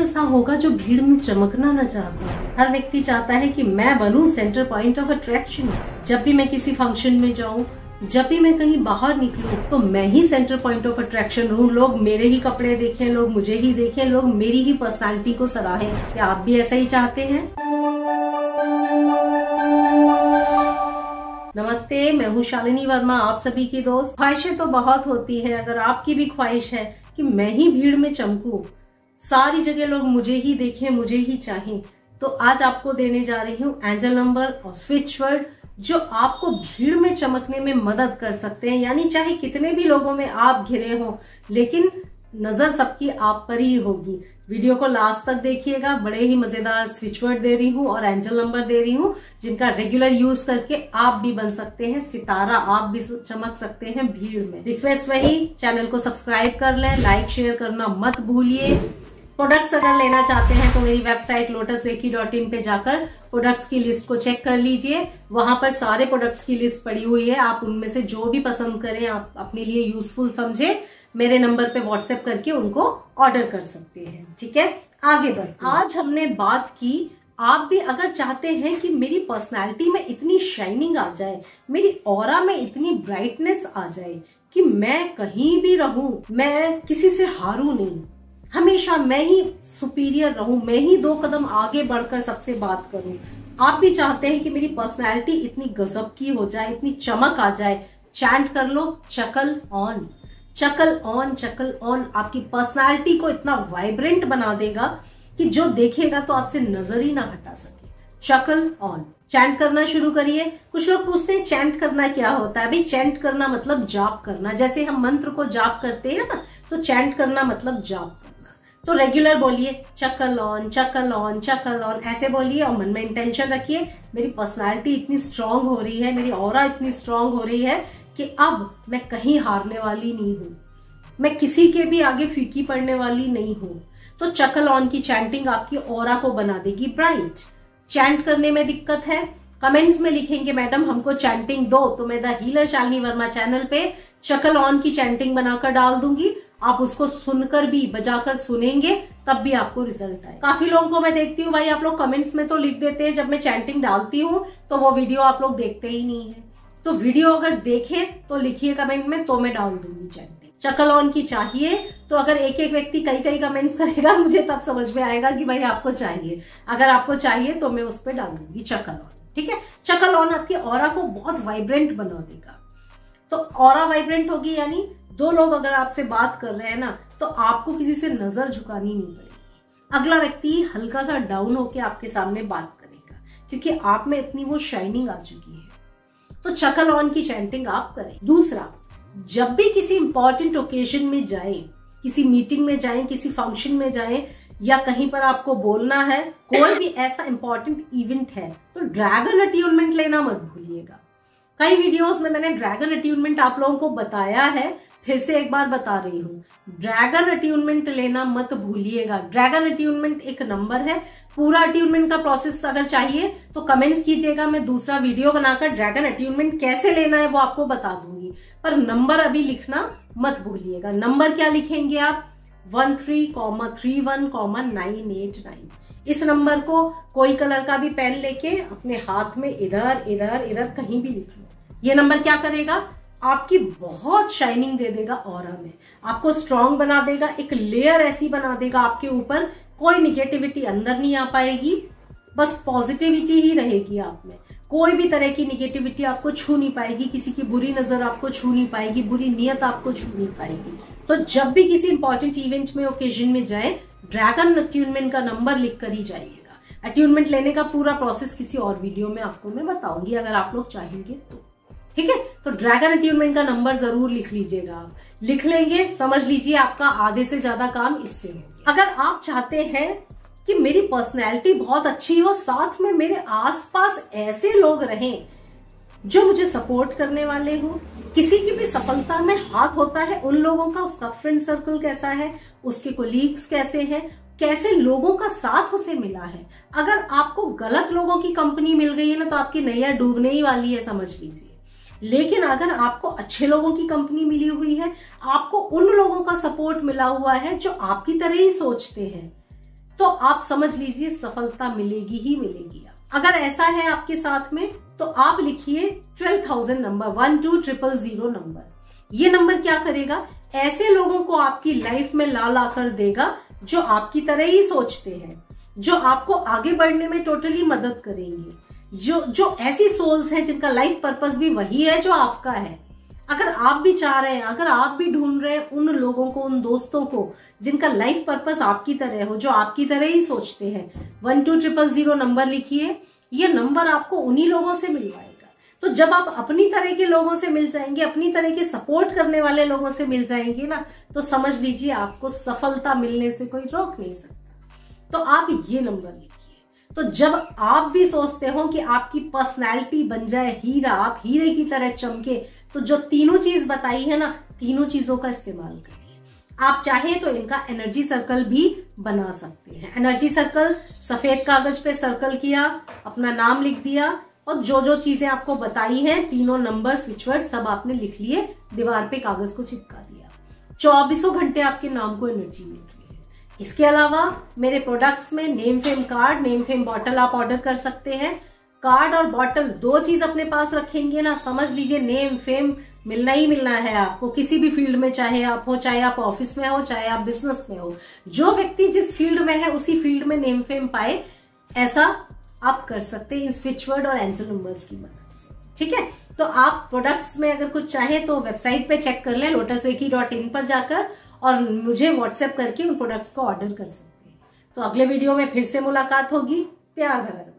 ऐसा होगा जो भीड़ में चमकना न चाहता। हर व्यक्ति चाहता है कि मैं बनूं सेंटर पॉइंट ऑफ अट्रैक्शन। जब भी मैं किसी फंक्शन में जाऊं, जब भी मैं कहीं बाहर निकलूं, तो मैं ही सेंटर पॉइंट ऑफ अट्रैक्शन रहूं। लोग मेरे ही कपड़े देखें, लोग मुझे ही देखें, लोग मेरी ही पर्सनालिटी को सराहें। क्या आप भी ऐसा ही चाहते हैं? नमस्ते, मैं हूँ शालिनी वर्मा, आप सभी की दोस्त। ख्वाहिशें तो बहुत होती है। अगर आपकी भी ख्वाहिश है कि मैं ही भीड़ में चमकूं, सारी जगह लोग मुझे ही देखें, मुझे ही चाहें, तो आज आपको देने जा रही हूँ एंजल नंबर और स्विच वर्ड जो आपको भीड़ में चमकने में मदद कर सकते हैं। यानी चाहे कितने भी लोगों में आप घिरे हो, लेकिन नजर सबकी आप पर ही होगी। वीडियो को लास्ट तक देखिएगा। बड़े ही मजेदार स्विच वर्ड दे रही हूँ और एंजल नंबर दे रही हूँ जिनका रेगुलर यूज करके आप भी बन सकते हैं सितारा, आप भी चमक सकते हैं भीड़ में। रिक्वेस्ट वही, चैनल को सब्सक्राइब कर लें, लाइक शेयर करना मत भूलिए। प्रोडक्ट्स अगर लेना चाहते हैं तो मेरी वेबसाइट lotusreiki.in पे जाकर प्रोडक्ट्स की लिस्ट को चेक कर लीजिए। वहां पर सारे प्रोडक्ट्स की लिस्ट पड़ी हुई है। आप उनमें से जो भी पसंद करें, आप अपने लिए यूजफुल समझे, मेरे नंबर पे व्हाट्सएप करके उनको ऑर्डर कर सकते हैं। ठीक है, आगे बढ़ते हैं। आज हमने बात की, आप भी अगर चाहते हैं कि मेरी पर्सनालिटी में इतनी शाइनिंग आ जाए, मेरी ऑरा में इतनी ब्राइटनेस आ जाए कि मैं कहीं भी रहूं, मैं किसी से हारूं नहीं, हमेशा मैं ही सुपीरियर रहूं, मैं ही 2 कदम आगे बढ़कर सबसे बात करूं। आप भी चाहते हैं कि मेरी पर्सनैलिटी इतनी गजब की हो जाए, इतनी चमक आ जाए, चैंट कर लो चकल ऑन। चकल ऑन, चकल ऑन आपकी पर्सनैलिटी को इतना वाइब्रेंट बना देगा कि जो देखेगा तो आपसे नजर ही ना हटा सके। चकल ऑन, चैंट करना शुरू करिए। कुछ लोग पूछते हैं चैंट करना क्या होता है? भाई चैंट करना मतलब जाप करना। जैसे हम मंत्र को जाप करते हैं ना, तो चैंट करना मतलब जाप करना। तो रेगुलर बोलिए चकल ऑन, चकल ऑन, चकल ऑन, ऐसे बोलिए और मन में इंटेंशन रखिए मेरी पर्सनालिटी इतनी स्ट्रांग हो रही है, मेरी ऑरा इतनी स्ट्रांग हो रही है कि अब मैं कहीं हारने वाली नहीं हूं, मैं किसी के भी आगे फीकी पड़ने वाली नहीं हूं। तो चकल ऑन की चैंटिंग आपकी ऑरा को बना देगी ब्राइट। चैंट करने में दिक्कत है, कमेंट्स में लिखेंगे मैडम हमको चैंटिंग दो, तो मैं the healer Shalini Verma channel पे चकल ऑन की चैंटिंग बनाकर डाल दूंगी। आप उसको सुनकर भी, बजाकर सुनेंगे, तब भी आपको रिजल्ट आए। काफी लोगों को मैं देखती हूँ भाई आप लोग कमेंट्स में तो लिख देते हैं, जब मैं चैंटिंग डालती हूँ तो वो वीडियो आप लोग देखते ही नहीं है। तो वीडियो अगर देखे तो लिखिए कमेंट में, तो मैं डाल दूंगी चैंटिंग। चकल ऑन की चाहिए तो अगर एक एक व्यक्ति कई कमेंट्स करेगा, मुझे तब समझ में आएगा कि भाई आपको चाहिए। अगर आपको चाहिए तो मैं उस पर डाल दूंगी चकल ऑन। ठीक है, चकल ऑन आपकी ऑरा को बहुत वाइब्रेंट बना देगा। तो ऑरा वाइब्रेंट होगी, यानी 2 लोग अगर आपसे बात कर रहे हैं ना, तो आपको किसी से नजर झुकानी नहीं पड़ेगी। अगला व्यक्ति हल्का सा डाउन होके आपके सामने बात करेगा, क्योंकि आप में इतनी वो शाइनिंग आ चुकी है। तो चकल ऑन की चैंटिंग आप करें। दूसरा, जब भी किसी इंपॉर्टेंट ओकेजन में जाए, किसी मीटिंग में जाए, किसी फंक्शन में जाए, या कहीं पर आपको बोलना है, कोई भी ऐसा इंपॉर्टेंट इवेंट है, तो ड्रैगन अट्यूनमेंट लेना मत भूलिएगा। कई वीडियोस में मैंने ड्रैगन अट्यूनमेंट आप लोगों को बताया है, फिर से एक बार बता रही हूँ, ड्रैगन अट्यूनमेंट लेना मत भूलिएगा। ड्रैगन अट्यूनमेंट एक नंबर है। पूरा अट्यूनमेंट का प्रोसेस अगर चाहिए तो कमेंट्स कीजिएगा, मैं दूसरा वीडियो बनाकर ड्रैगन अट्यूनमेंट कैसे लेना है वो आपको बता दूंगी। पर नंबर अभी लिखना मत भूलिएगा। नंबर क्या लिखेंगे आप? 13,31,989। इस नंबर को कोई कलर का भी पेन लेके अपने हाथ में इधर इधर इधर कहीं भी लिख लो। ये नंबर क्या करेगा? आपकी बहुत शाइनिंग दे देगा ऑरा में, आपको स्ट्रांग बना देगा, एक लेयर ऐसी बना देगा आपके ऊपर, कोई निगेटिविटी अंदर नहीं आ पाएगी, बस पॉजिटिविटी ही रहेगी आप में। कोई भी तरह की निगेटिविटी आपको छू नहीं पाएगी, किसी की बुरी नजर आपको छू नहीं पाएगी, बुरी नियत आपको छू नहीं पाएगी। तो जब भी किसी इंपॉर्टेंट इवेंट में, ओकेजन में जाए, ड्रैगन अट्यूनमेंट का नंबर लिख कर ही जाइएगा। अट्यूनमेंट लेने का पूरा प्रोसेस किसी और वीडियो में आपको मैं बताऊंगी, अगर आप लोग चाहेंगे तो। ठीक है, तो ड्रैगन अट्यूनमेंट का नंबर जरूर लिख लीजिएगा। आप लिख लेंगे, समझ लीजिए आपका आधे से ज्यादा काम इससे होगा। अगर आप चाहते हैं कि मेरी पर्सनैलिटी बहुत अच्छी हो, साथ में मेरे आसपास ऐसे लोग रहें जो मुझे सपोर्ट करने वाले हो, किसी की भी सफलता में हाथ होता है उन लोगों का, उसका फ्रेंड सर्कल कैसा है, उसके कोलीग्स कैसे हैं, कैसे लोगों का साथ उसे मिला है। अगर आपको गलत लोगों की कंपनी मिल गई है ना, तो आपकी नैया डूबने ही वाली है, समझ लीजिए। लेकिन अगर आपको अच्छे लोगों की कंपनी मिली हुई है, आपको उन लोगों का सपोर्ट मिला हुआ है जो आपकी तरह ही सोचते हैं, तो आप समझ लीजिए सफलता मिलेगी ही मिलेगी। अगर ऐसा है आपके साथ में तो आप लिखिए 12,000 नंबर, 12,000 नंबर। ये नंबर क्या करेगा, ऐसे लोगों को आपकी लाइफ में ला ला कर देगा जो आपकी तरह ही सोचते हैं, जो आपको आगे बढ़ने में टोटली मदद करेंगे, जो ऐसी सोल्स हैं जिनका लाइफ पर्पस भी वही है जो आपका है। अगर आप भी चाह रहे हैं, अगर आप भी ढूंढ रहे हैं उन लोगों को, उन दोस्तों को जिनका लाइफ पर्पस आपकी तरह हो, जो आपकी तरह ही सोचते हैं, 12,000 नंबर लिखिए। ये नंबर आपको उन्हीं लोगों से मिलवाएगा। तो जब आप अपनी तरह के लोगों से मिल जाएंगे, अपनी तरह के सपोर्ट करने वाले लोगों से मिल जाएंगे ना, तो समझ लीजिए आपको सफलता मिलने से कोई रोक नहीं सकता। तो आप ये नंबर लिखिए। तो जब आप भी सोचते हो कि आपकी पर्सनैलिटी बन जाए हीरा, आप हीरे की तरह चमके, तो जो तीनों चीज बताई है ना, तीनों चीजों का इस्तेमाल करिए। आप चाहें तो इनका एनर्जी सर्कल भी बना सकते हैं। एनर्जी सर्कल, सफेद कागज पे सर्कल किया, अपना नाम लिख दिया और जो जो चीजें आपको बताई हैं, तीनों नंबर, स्विचवर्ड सब आपने लिख लिए, दीवार पे कागज को चिपका दिया। 24 घंटे आपके नाम को एनर्जी मिल रही है। इसके अलावा मेरे प्रोडक्ट्स में name fame card, name fame bottle आप ऑर्डर कर सकते हैं। कार्ड और बॉटल दो चीज अपने पास रखेंगे ना, समझ लीजिए नेम फेम मिलना ही मिलना है आपको, किसी भी फील्ड में चाहे आप हो, चाहे आप ऑफिस में हो, चाहे आप बिजनेस में हो। जो व्यक्ति जिस फील्ड में है उसी फील्ड में नेम फेम पाए, ऐसा आप कर सकते हैं इन स्विचवर्ड और एंजल नंबर्स की मदद से। ठीक है, तो आप प्रोडक्ट्स में अगर कुछ चाहे तो वेबसाइट पे चेक कर लें, lotusreiki.in पर जाकर, और मुझे व्हाट्सएप करके उन प्रोडक्ट्स को ऑर्डर कर सकते हैं। तो अगले वीडियो में फिर से मुलाकात होगी। प्यार भरा।